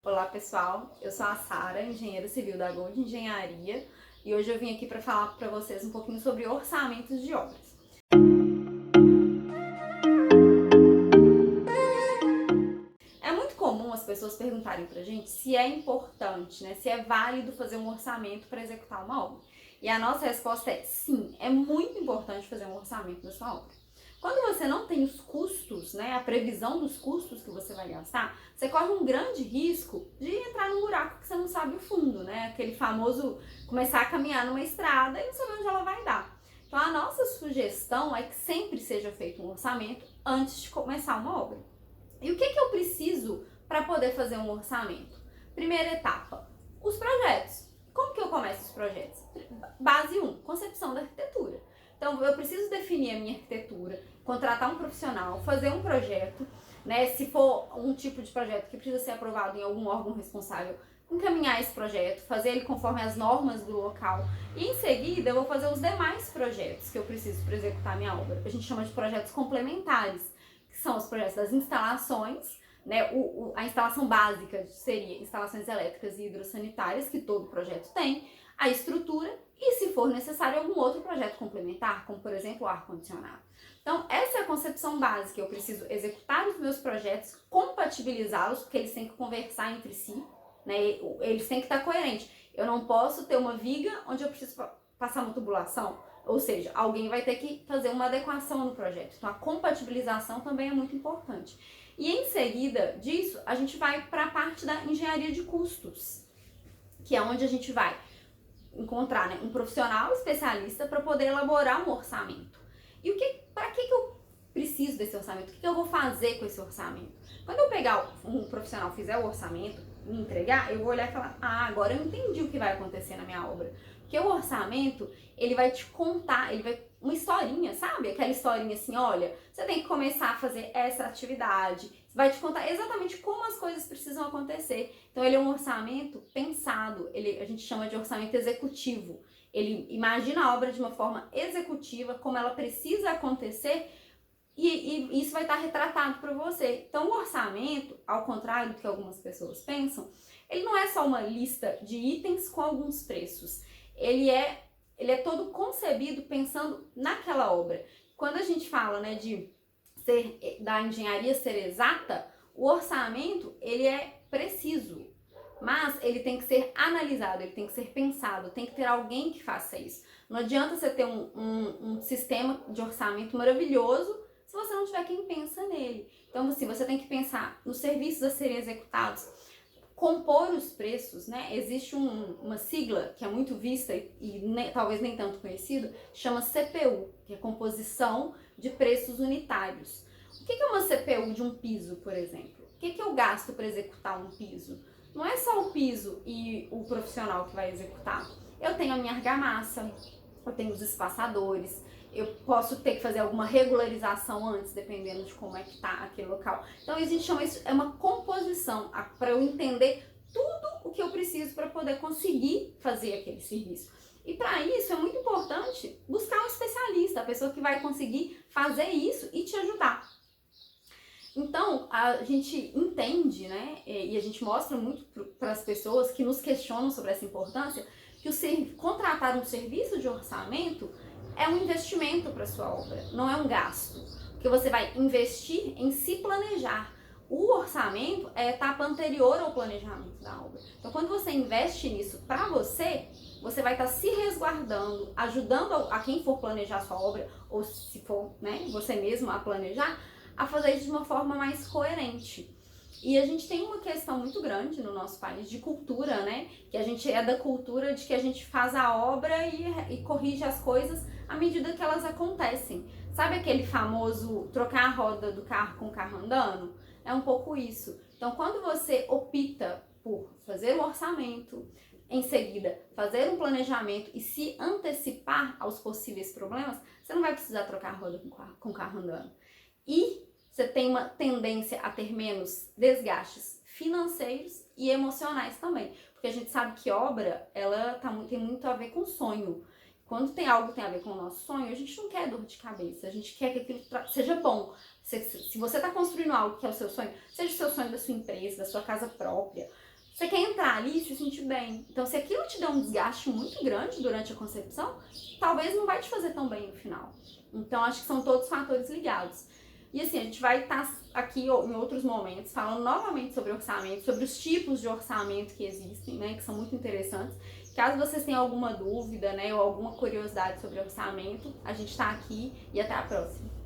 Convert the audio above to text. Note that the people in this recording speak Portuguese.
Olá pessoal, eu sou a Sara, engenheira civil da Gold Engenharia, e hoje eu vim aqui para falar para vocês um pouquinho sobre orçamentos de obras. É muito comum as pessoas perguntarem pra gente se é importante, né, se é válido fazer um orçamento para executar uma obra. E a nossa resposta é sim, é muito importante fazer um orçamento da sua obra. Quando você não tem os custos, né, a previsão dos custos que você vai gastar, você corre um grande risco de entrar num buraco que você não sabe o fundo, né? Aquele famoso começar a caminhar numa estrada e não saber onde ela vai dar. Então a nossa sugestão é que sempre seja feito um orçamento antes de começar uma obra. E o que eu preciso para poder fazer um orçamento? Primeira etapa, os projetos. Como que eu começo os projetos? Base 1, concepção da arquitetura. Então, eu preciso definir a minha arquitetura, contratar um profissional, fazer um projeto, né? Se for um tipo de projeto que precisa ser aprovado em algum órgão responsável, encaminhar esse projeto, fazer ele conforme as normas do local. E em seguida, eu vou fazer os demais projetos que eu preciso para executar a minha obra. A gente chama de projetos complementares, que são os projetos das instalações, né? A instalação básica seria instalações elétricas e hidrossanitárias, que todo projeto tem, a estrutura e, se for necessário, algum outro projeto complementar, como, por exemplo, o ar-condicionado. Então, essa é a concepção básica. Eu preciso executar os meus projetos, compatibilizá-los, porque eles têm que conversar entre si, né? Eles têm que estar coerentes. Eu não posso ter uma viga onde eu preciso passar uma tubulação, ou seja, alguém vai ter que fazer uma adequação no projeto. Então, a compatibilização também é muito importante. E em seguida disso, a gente vai para a parte da engenharia de custos, que é onde a gente vai encontrar, né, um profissional especialista para poder elaborar um orçamento. E para que eu preciso desse orçamento? O que eu vou fazer com esse orçamento? Quando eu pegar um profissional, fizer o orçamento, me entregar, eu vou olhar e falar, agora eu entendi o que vai acontecer na minha obra. Porque o orçamento, ele vai te contar, uma historinha, sabe? Aquela historinha assim, olha, você tem que começar a fazer essa atividade, vai te contar exatamente como as coisas precisam acontecer. Então ele é um orçamento pensado, a gente chama de orçamento executivo. Ele imagina a obra de uma forma executiva, como ela precisa acontecer, e isso vai estar retratado para você. Então o orçamento, ao contrário do que algumas pessoas pensam, ele não é só uma lista de itens com alguns preços. Ele é todo concebido pensando naquela obra. Quando a gente fala, né, da engenharia ser exata, o orçamento, ele é preciso, mas ele tem que ser analisado, ele tem que ser pensado, tem que ter alguém que faça isso. Não adianta você ter um sistema de orçamento maravilhoso se você não tiver quem pensa nele. Então, assim, você tem que pensar nos serviços a serem executados, compor os preços, né? Existe uma sigla que é muito vista e talvez nem tanto conhecida, chama CPU, que é composição de preços unitários. O que é uma CPU de um piso, por exemplo? O que eu gasto para executar um piso? Não é só o piso e o profissional que vai executar. Eu tenho a minha argamassa, eu tenho os espaçadores, eu posso ter que fazer alguma regularização antes, dependendo de como é que tá aquele local. Então a gente chama isso, é uma composição, para eu entender tudo o que eu preciso para poder conseguir fazer aquele serviço. E para isso é muito importante buscar um especialista, a pessoa que vai conseguir fazer isso e te ajudar. Então, a gente entende, né, e a gente mostra muito para as pessoas que nos questionam sobre essa importância, que contratar um serviço de orçamento é um investimento para sua obra, não é um gasto. Porque você vai investir em se planejar. O orçamento é a etapa anterior ao planejamento da obra. Então, quando você investe nisso para você, você vai estar se resguardando, ajudando a quem for planejar sua obra, ou se for, né, você mesmo a planejar, a fazer isso de uma forma mais coerente. E a gente tem uma questão muito grande no nosso país de cultura, né? Que a gente é da cultura de que a gente faz a obra e corrige as coisas à medida que elas acontecem. Sabe aquele famoso trocar a roda do carro com o carro andando? É um pouco isso. Então, quando você opta por fazer um orçamento, em seguida fazer um planejamento e se antecipar aos possíveis problemas, você não vai precisar trocar a roda com o carro andando. E você tem uma tendência a ter menos desgastes financeiros e emocionais também. Porque a gente sabe que obra, tem muito a ver com sonho. Quando tem algo que tem a ver com o nosso sonho, a gente não quer dor de cabeça, a gente quer que aquilo seja bom. Se você está construindo algo que é o seu sonho, seja o seu sonho da sua empresa, da sua casa própria, Você quer entrar ali e se sentir bem. Então, se aquilo te der um desgaste muito grande durante a concepção, talvez não vai te fazer tão bem no final. Então, acho que são todos fatores ligados. E assim, a gente vai estar aqui em outros momentos falando novamente sobre orçamento, sobre os tipos de orçamento que existem, né, que são muito interessantes. Caso vocês tenham alguma dúvida, né, ou alguma curiosidade sobre orçamento, a gente está aqui e até a próxima.